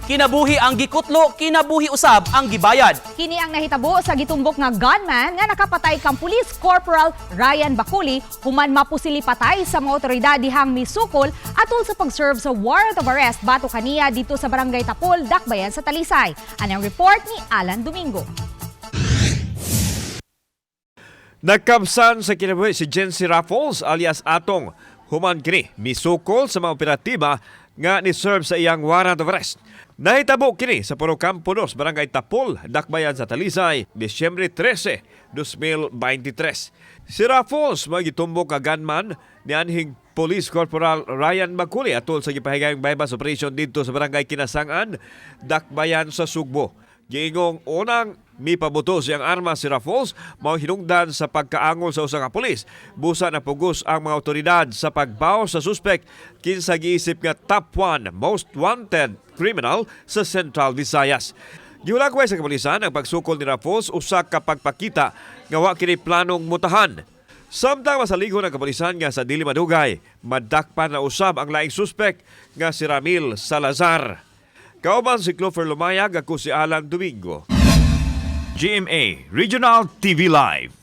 Kinabuhi ang gikutlo, kinabuhi usab ang gibayad. Kini ang nahitabo sa gitumbok nga gunman nga nakapatay kang Police Corporal Ryan Baculi human mapusili patay sa mga otoridad dihang misukol atol sa pag-serve sa warrant of arrest bato kaniya dito sa Barangay Tapol, Dakbayan sa Talisay. Anong report ni Alan Domingo. Nagkamsan sa kinabuhi si Jency Raffles alias Atong human kini misukol sa mga operatiba nga ni-serve sa iyang warrant of arrest. Nahitabo kini sa Puro Campo 2, Barangay Tapol, Dakbayan sa Talisay, Disyembre 13, 2023. Si Raffles magitumbok ka gunman ni anhing Police Corporal Ryan Baculi atol sa gipahigayong bypass operation dito sa Barangay Kinasangan, Dakbayan sa Sugbo. Giingong unang mipabuto siyang arma si Raffles mao hinungdan sa pagkaangol sa usa ka pulis. Busa na pugos ang mga otoridad sa pagbaw sa suspect kinsa giisip nga top 1 most wanted criminal sa Central Visayas. Giulagway sa kapulisan ang pagsukol ni Raffles usa ka pagpakita nga wa kini planong mutahan. Samtang masaligon ang kapulisan nga sa dili madugay, madakpan na usab ang laing suspect nga si Ramil Salazar. Kauban si Clover Lumayag, ako si Alan Domingo. GMA Regional TV Live.